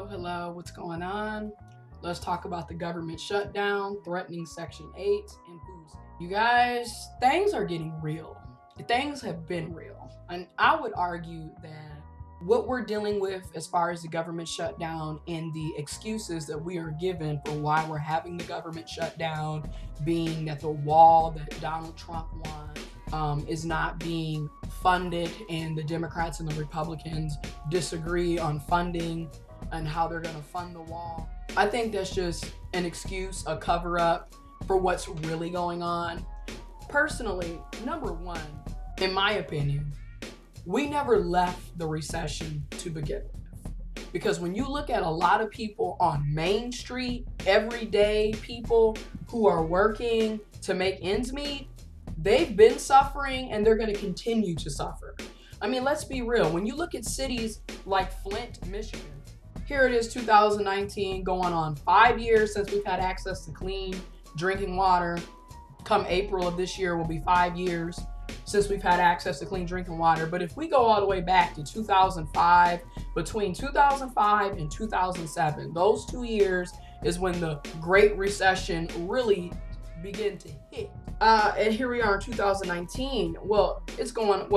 Hello, what's going on? Let's talk about the government shutdown, threatening Section 8 and foods. You guys, things are getting real. Things have been real. And I would argue that what we're dealing with as far as the government shutdown and the excuses that we are given for why we're having the government shutdown, being that the wall that Donald Trump won is not being funded, and the Democrats and the Republicans disagree on funding and how they're going to fund the wall. I think that's just an excuse, a cover up for what's really going on. Personally, number one, in my opinion, we never left the recession to begin with. Because when you look at a lot of people on Main Street, everyday people who are working to make ends meet, they've been suffering and they're going to continue to suffer. I mean, let's be real. When you look at cities like Flint, Michigan, here it is 2019, going on 5 years since we've had access to clean drinking water. Come April of this year will be 5 years since we've had access to clean drinking water. But if we go all the way back to 2005, between 2005 and 2007, those 2 years is when the Great Recession really began to hit. And here we are in 2019. Well, it's going,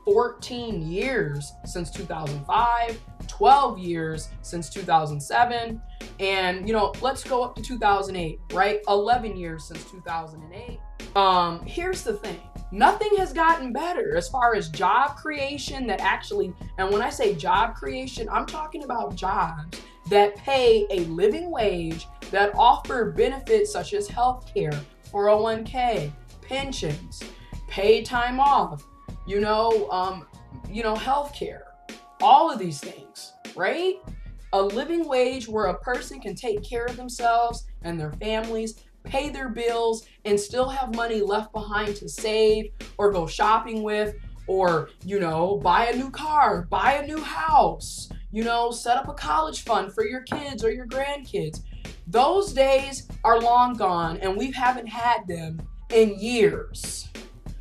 14 years since 2005, 12 years since 2007, and let's go up to 2008, right? 11 years since 2008. Here's the thing. Nothing has gotten better as far as job creation that actually, and when I say job creation, I'm talking about jobs that pay a living wage, that offer benefits such as healthcare, 401k, pensions, paid time off, healthcare, all of these things, right? A living wage where a person can take care of themselves and their families, pay their bills, and still have money left behind to save or go shopping with, or, buy a new car, buy a new house, set up a college fund for your kids or your grandkids. Those days are long gone, and we haven't had them in years.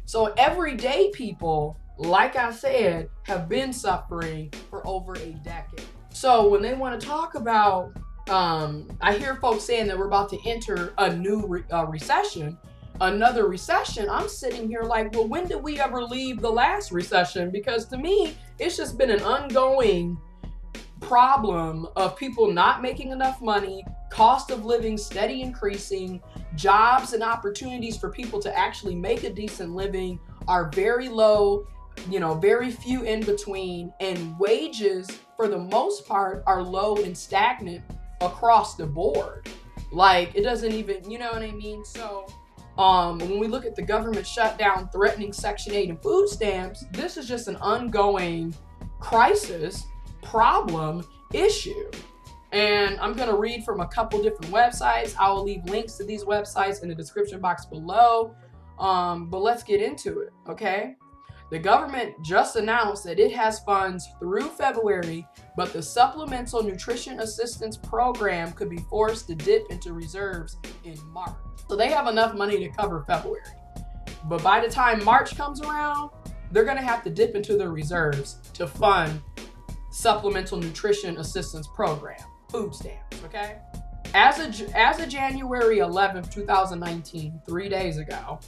So everyday people, like I said, have been suffering for over a decade. So when they want to talk about, I hear folks saying that we're about to enter a new recession, another recession. I'm sitting here like, well, when did we ever leave the last recession? Because to me, it's just been an ongoing problem of people not making enough money, cost of living steady increasing, jobs and opportunities for people to actually make a decent living are very low, very few in between, and wages for the most part are low and stagnant across the board. Like, it doesn't even, you know what I mean? So when we look at the government shutdown threatening Section 8 and food stamps, this is just an ongoing crisis, problem, issue. And I'm going to read from a couple different websites. I will leave links to these websites in the description box below. But let's get into it, okay? The government just announced that it has funds through February, but the Supplemental Nutrition Assistance Program could be forced to dip into reserves in March. So they have enough money to cover February. But by the time March comes around, they're going to have to dip into their reserves to fund Supplemental Nutrition Assistance Program, food stamps, okay? As of January 11th, 2019, 3 days ago,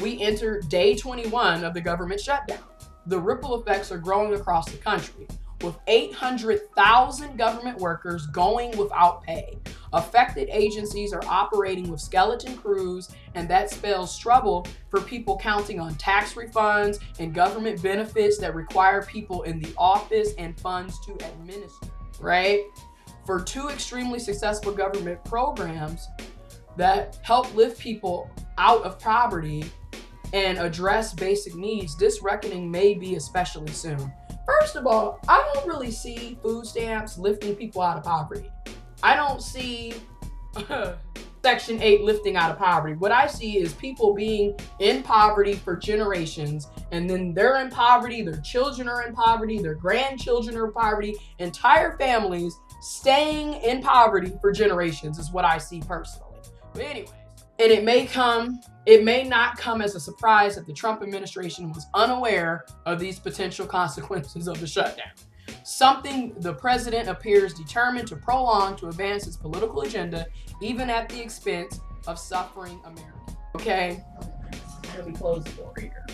we entered day 21 of the government shutdown. The ripple effects are growing across the country, with 800,000 government workers going without pay. Affected agencies are operating with skeleton crews, and that spells trouble for people counting on tax refunds and government benefits that require people in the office and funds to administer, right? For two extremely successful government programs that help lift people out of poverty and address basic needs, this reckoning may be especially soon. First of all, I don't really see food stamps lifting people out of poverty. I don't see Section 8 lifting out of poverty. What I see is people being in poverty for generations, and then they're in poverty, their children are in poverty, their grandchildren are in poverty, entire families staying in poverty for generations is what I see personally. But anyways, and it may not come as a surprise that the Trump administration was unaware of these potential consequences of the shutdown. something the president appears determined to prolong to advance his political agenda, even at the expense of suffering Americans. Okay, let me close the door here.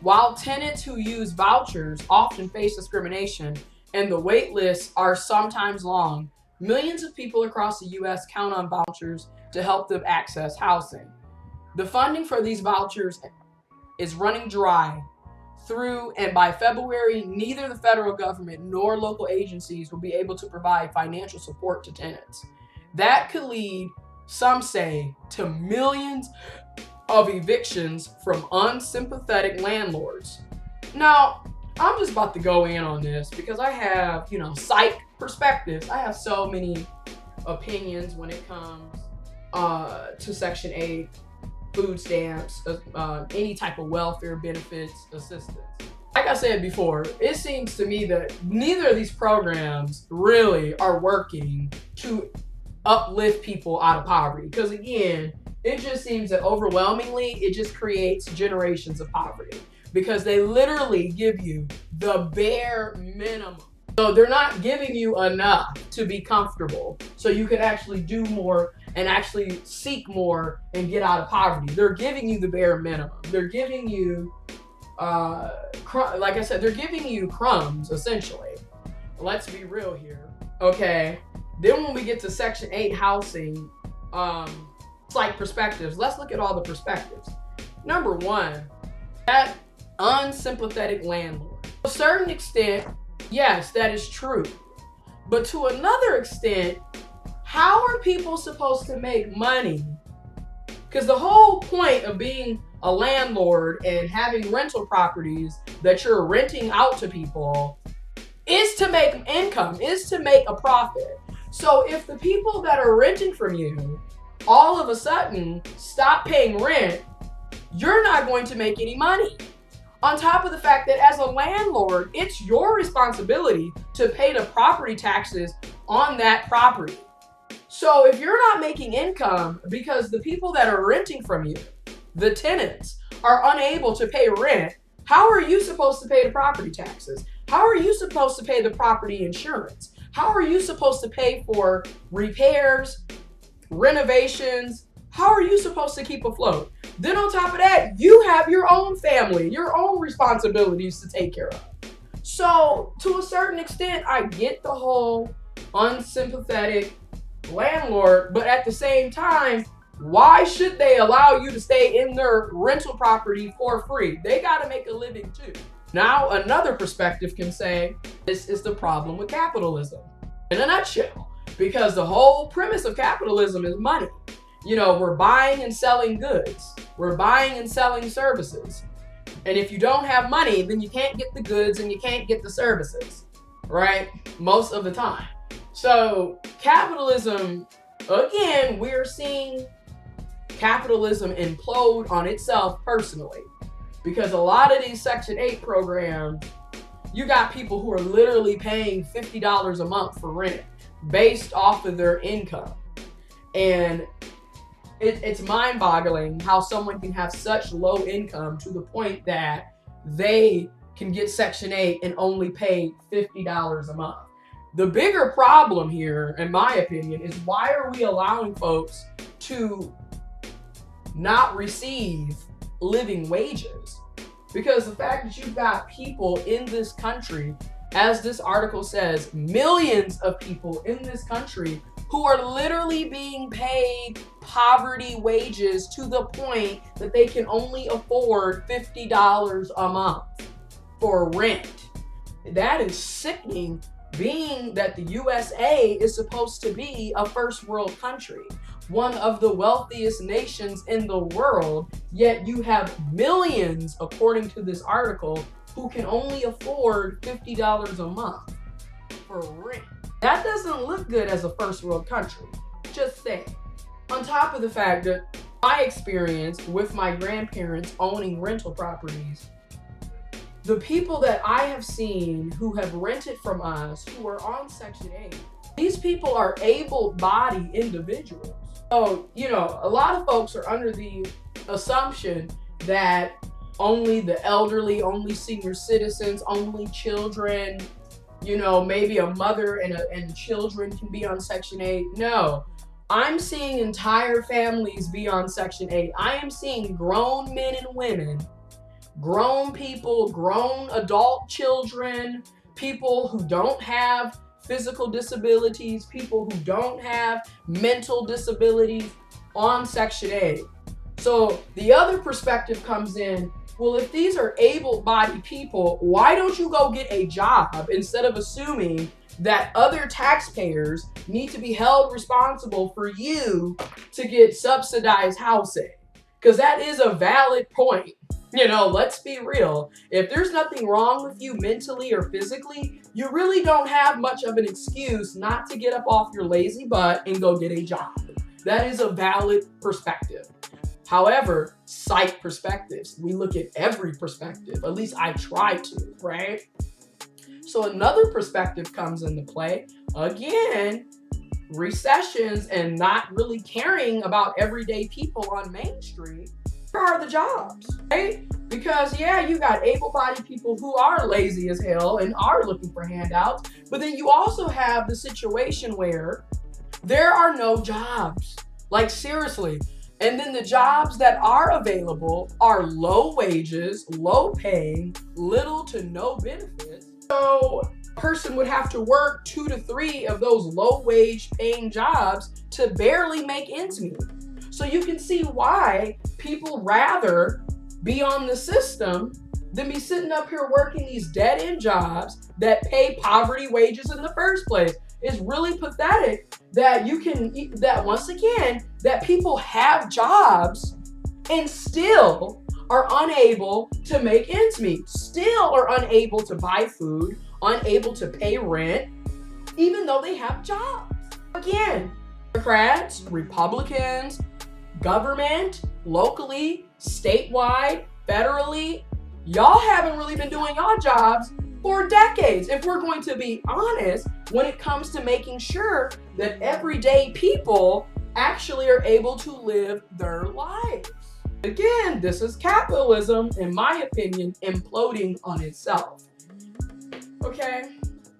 While tenants who use vouchers often face discrimination and the wait lists are sometimes long, millions of people across the U.S. count on vouchers to help them access housing. The funding for these vouchers is running dry through, and by February, neither the federal government nor local agencies will be able to provide financial support to tenants. That could lead, some say, to millions of evictions from unsympathetic landlords. Now, I'm just about to go in on this because I have, psych perspectives. I have so many opinions when it comes to Section 8, food stamps, any type of welfare benefits, assistance. Like I said before, it seems to me that neither of these programs really are working to uplift people out of poverty. Because again, it just seems that overwhelmingly, it just creates generations of poverty because they literally give you the bare minimum. So they're not giving you enough to be comfortable so you can actually do more and actually seek more and get out of poverty. They're giving you the bare minimum. They're giving you, like I said, they're giving you crumbs, essentially. Let's be real here. Okay, then when we get to Section 8 housing, like perspectives, let's look at all the perspectives. Number one, that unsympathetic landlord. To a certain extent, yes, that is true. But to another extent, how are people supposed to make money? Because the whole point of being a landlord and having rental properties that you're renting out to people is to make income, is to make a profit. So if the people that are renting from you all of a sudden stop paying rent, you're not going to make any money. On top of the fact that as a landlord, it's your responsibility to pay the property taxes on that property. So if you're not making income because the people that are renting from you, the tenants, are unable to pay rent, how are you supposed to pay the property taxes? How are you supposed to pay the property insurance? How are you supposed to pay for repairs, renovations? How are you supposed to keep afloat? Then on top of that, you have your own family, your own responsibilities to take care of. So to a certain extent, I get the whole unsympathetic landlord, but at the same time, why should they allow you to stay in their rental property for free? They got to make a living too. Now, another perspective can say, this is the problem with capitalism in a nutshell, because the whole premise of capitalism is money. We're buying and selling goods. We're buying and selling services. And if you don't have money, then you can't get the goods and you can't get the services, right? Most of the time. So capitalism, again, we're seeing capitalism implode on itself personally, because a lot of these Section 8 programs, you got people who are literally paying $50 a month for rent based off of their income. And it's mind-boggling how someone can have such low income to the point that they can get Section 8 and only pay $50 a month. The bigger problem here, in my opinion, is why are we allowing folks to not receive living wages? Because the fact that you've got people in this country, as this article says, millions of people in this country who are literally being paid poverty wages to the point that they can only afford $50 a month for rent. That is sickening, being that the USA is supposed to be a first world country, one of the wealthiest nations in the world, yet you have millions, according to this article, who can only afford $50 a month for rent. That doesn't look good as a first world country, just saying. On top of the fact that my experience with my grandparents owning rental properties, the people that I have seen who have rented from us, who are on Section 8, these people are able-bodied individuals. So, a lot of folks are under the assumption that only the elderly, only senior citizens, only children, you know, maybe a mother and children can be on Section 8. No, I'm seeing entire families be on Section 8. I am seeing grown men and women, grown people, grown adult children, people who don't have physical disabilities, people who don't have mental disabilities on Section 8. So the other perspective comes in, well, if these are able-bodied people, why don't you go get a job instead of assuming that other taxpayers need to be held responsible for you to get subsidized housing? Because that is a valid point. You know, let's be real. If there's nothing wrong with you mentally or physically, you really don't have much of an excuse not to get up off your lazy butt and go get a job. That is a valid perspective. However, psych perspectives, we look at every perspective. At least I try to, right? So another perspective comes into play. Again, recessions and not really caring about everyday people on Main Street. Where are the jobs, right? Because yeah, you got able-bodied people who are lazy as hell and are looking for handouts, but then you also have the situation where there are no jobs. Like seriously. And then the jobs that are available are low wages, low paying, little to no benefits. So a person would have to work 2 to 3 of those low wage paying jobs to barely make ends meet. So you can see why people rather be on the system than be sitting up here working these dead end jobs that pay poverty wages in the first place. It's really pathetic that once again, that people have jobs and still are unable to make ends meet, still are unable to buy food, unable to pay rent, even though they have jobs. Again, Democrats, Republicans, government, locally, statewide, federally, y'all haven't really been doing y'all jobs for decades, if we're going to be honest, when it comes to making sure that everyday people actually are able to live their lives. Again, this is capitalism, in my opinion, imploding on itself. Okay,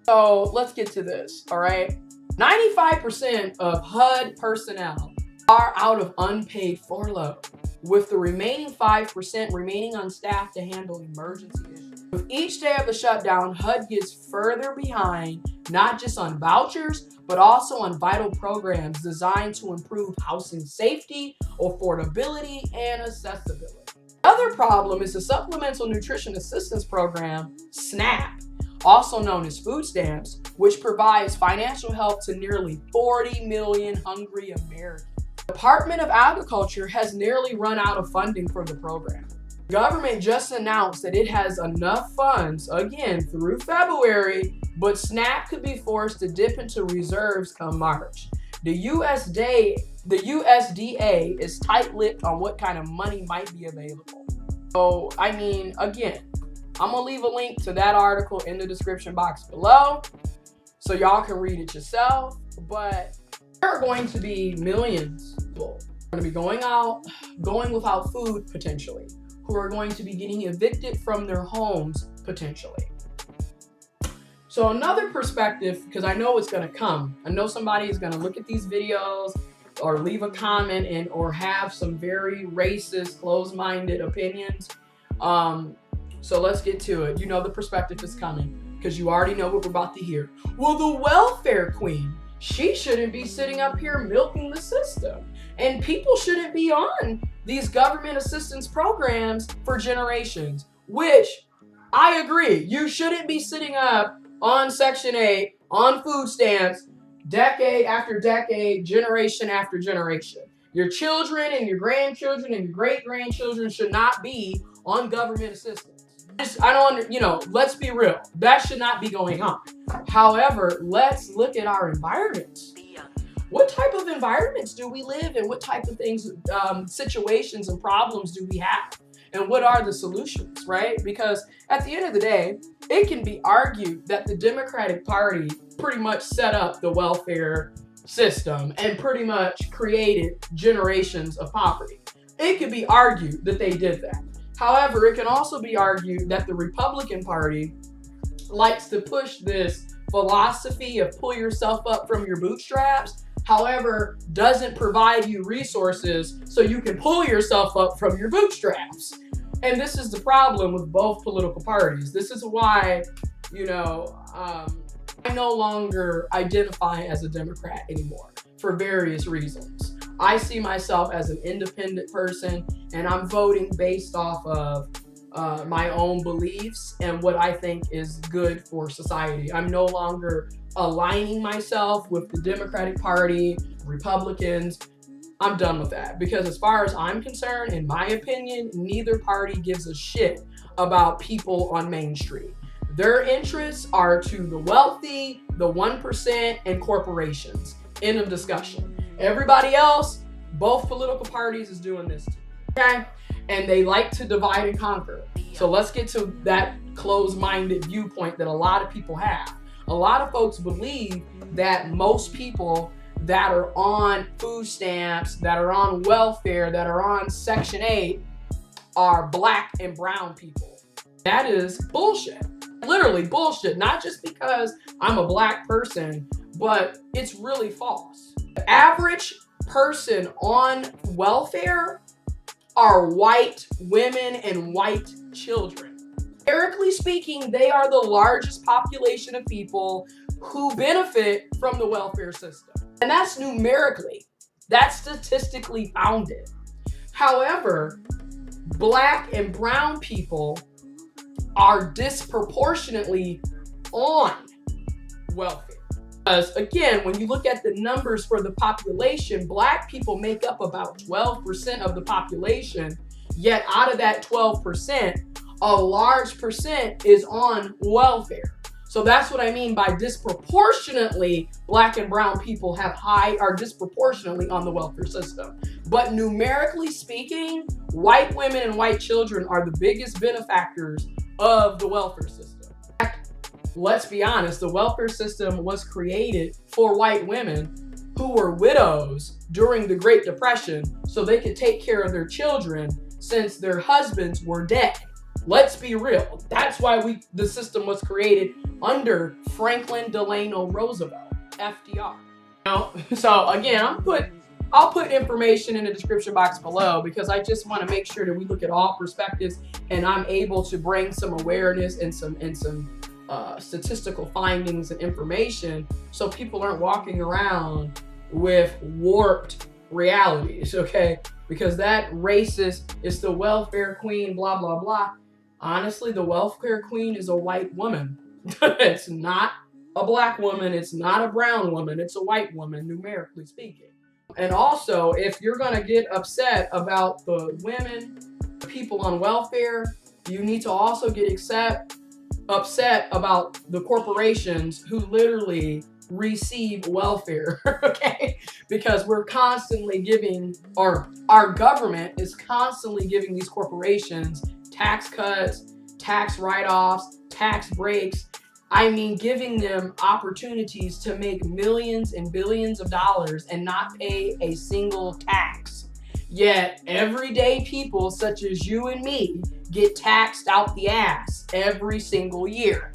so let's get to this, all right? 95% of HUD personnel are out of unpaid furlough, with the remaining 5% remaining on staff to handle emergency issues. With each day of the shutdown, HUD gets further behind, not just on vouchers, but also on vital programs designed to improve housing safety, affordability, and accessibility. The other problem is the Supplemental Nutrition Assistance Program, SNAP, also known as food stamps, which provides financial help to nearly 40 million hungry Americans. The Department of Agriculture has nearly run out of funding for the program. The government just announced that it has enough funds, again, through February, but SNAP could be forced to dip into reserves come March. The USDA is tight-lipped on what kind of money might be available. So, I mean, again, I'm gonna leave a link to that article in the description box below so y'all can read it yourself, but there are going to be millions of people who are going to be going without food potentially, who are going to be getting evicted from their homes potentially. So another perspective, because I know it's going to come, I know somebody is going to look at these videos or leave a comment and or have some very racist, closed-minded opinions. So let's get to it. You know the perspective is coming because you already know what we're about to hear. Well, the welfare queen, she shouldn't be sitting up here milking the system. And people shouldn't be on these government assistance programs for generations, which I agree. You shouldn't be sitting up on Section 8, on food stamps, decade after decade, generation after generation. Your children and your grandchildren and your great-grandchildren should not be on government assistance. Let's be real. That should not be going on. However, let's look at our environments. What type of environments do we live in? What type of things, situations and problems do we have? And what are the solutions, right? Because at the end of the day, it can be argued that the Democratic Party pretty much set up the welfare system and pretty much created generations of poverty. It could be argued that they did that. However, it can also be argued that the Republican Party likes to push this philosophy of pull yourself up from your bootstraps, however, doesn't provide you resources so you can pull yourself up from your bootstraps. And this is the problem with both political parties. This is why, I no longer identify as a Democrat anymore for various reasons. I see myself as an independent person, and I'm voting based off of my own beliefs and what I think is good for society. I'm no longer aligning myself with the Democratic Party, Republicans. I'm done with that, because as far as I'm concerned, in my opinion, neither party gives a shit about people on Main Street. Their interests are to the wealthy, the 1%, and corporations. End of discussion. Everybody else, both political parties is doing this too. Okay? And they like to divide and conquer. So let's get to that closed-minded viewpoint that a lot of people have. A lot of folks believe that most people that are on food stamps, that are on welfare, that are on Section 8 are black and brown people. That is bullshit. Literally bullshit. Not just because I'm a black person, but it's really false. The average person on welfare are white women and white children. Numerically speaking, they are the largest population of people who benefit from the welfare system. And that's numerically, that's statistically founded. However, black and brown people are disproportionately on welfare. Because again, when you look at the numbers for the population, black people make up about 12% of the population, yet out of that 12%, a large percent is on welfare. So that's what I mean by disproportionately black and brown people are disproportionately on the welfare system. But numerically speaking, white women and white children are the biggest benefactors of the welfare system. Let's be honest, the welfare system was created for white women who were widows during the Great Depression so they could take care of their children since their husbands were dead. Let's be real. That's why the system was created under Franklin Delano Roosevelt, FDR. So again, I'll put information in the description box below, because I just want to make sure that we look at all perspectives and I'm able to bring some awareness and some statistical findings and information so people aren't walking around with warped realities, okay? Because that racist is the welfare queen, blah, blah, blah. Honestly, the welfare queen is a white woman. It's not a black woman. It's not a brown woman. It's a white woman, numerically speaking. And also, if you're going to get upset about the women, people on welfare, you need to also get upset about the corporations who literally receive welfare, okay? Because we're constantly giving, or our government is constantly giving these corporations tax cuts, tax write-offs, tax breaks. I mean, giving them opportunities to make millions and billions of dollars and not pay a single tax. Yet everyday people such as you and me get taxed out the ass every single year.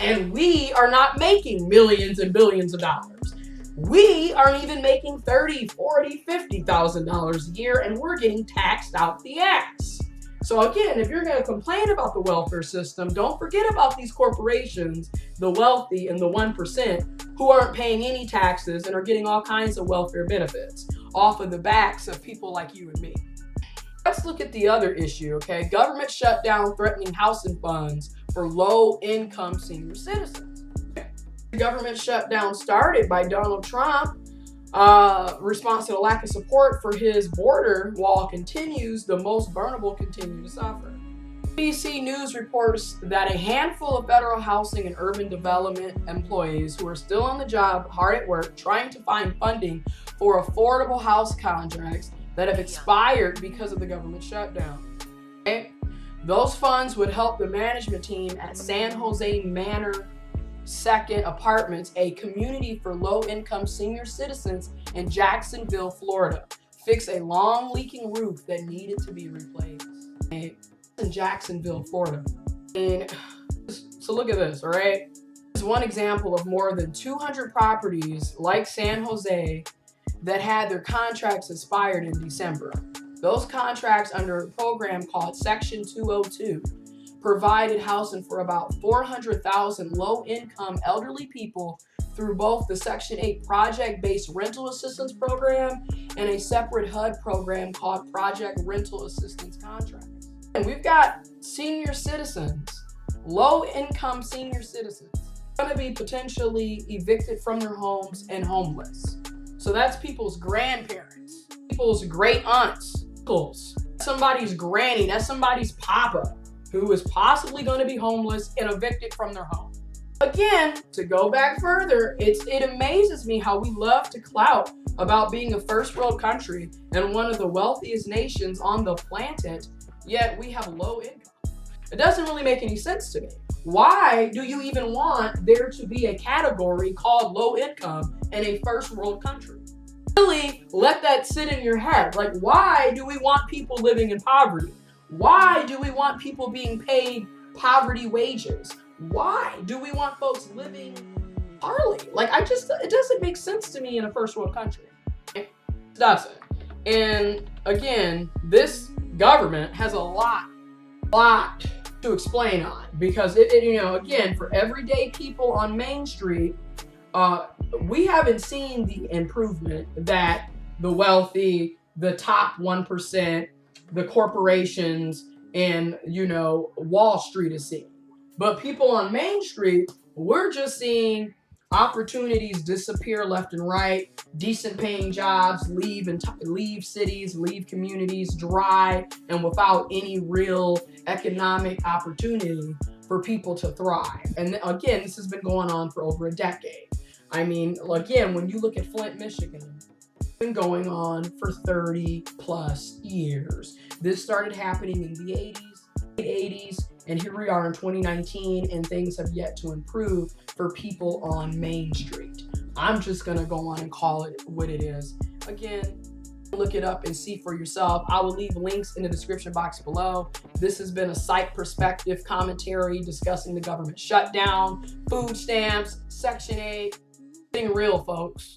And we are not making millions and billions of dollars. We aren't even making $30,000, $40,000, $50,000 a year, and we're getting taxed out the ass. So again, if you're going to complain about the welfare system, don't forget about these corporations, the wealthy and the 1%, who aren't paying any taxes and are getting all kinds of welfare benefits off of the backs of people like you and me. Let's look at the other issue, okay? Government shutdown threatening housing funds for low-income senior citizens. The government shutdown started by Donald Trump. Response to the lack of support for his border wall continues, the most vulnerable continue to suffer. ABC News reports that a handful of federal housing and urban development employees who are still on the job, hard at work, trying to find funding for affordable house contracts that have expired because of the government shutdown. Okay? Those funds would help the management team at San Jose Manor Second Apartments, a community for low-income senior citizens in Jacksonville, Florida, fix a long leaking roof that needed to be replaced. in Jacksonville, Florida. And so look at this, all right? This is one example of more than 200 properties like San Jose that had their contracts expired in December. Those contracts under a program called Section 202 provided housing for about 400,000 low-income elderly people through both the Section 8 project-based rental assistance program and a separate HUD program called Project Rental Assistance Contracts. And we've got senior citizens, low-income senior citizens, going to be potentially evicted from their homes and homeless. So that's people's grandparents, people's great aunts, uncles, somebody's granny, that's somebody's papa who is possibly going to be homeless and evicted from their home. Again, to go back further, it amazes me how we love to clout about being a first world country and one of the wealthiest nations on the planet, yet we have low income. It doesn't really make any sense to me. Why do you even want there to be a category called low income in a first world country? Really let that sit in your head. Like, why do we want people living in poverty? Why do we want people being paid poverty wages? Why do we want folks living poorly? Like, it doesn't make sense to me in a first world country. It doesn't. And again, this government has a lot to explain on, because again, for everyday people on Main Street, we haven't seen the improvement that the wealthy, the top 1%, the corporations, and Wall Street is seeing. But people on Main Street, we're just seeing opportunities disappear left and right, decent paying jobs leave cities, leave communities dry, and without any real economic opportunity for people to thrive. And again, this has been going on for over a decade. I mean, again, when you look at Flint, Michigan, it's been going on for 30 plus years. This started happening in the 80s, and here we are in 2019, and things have yet to improve for people on Main Street. I'm just gonna go on and call it what it is. Again, look it up and see for yourself. I will leave links in the description box below. This has been a PsychPerspective commentary discussing the government shutdown, food stamps, Section 8. Getting real, folks.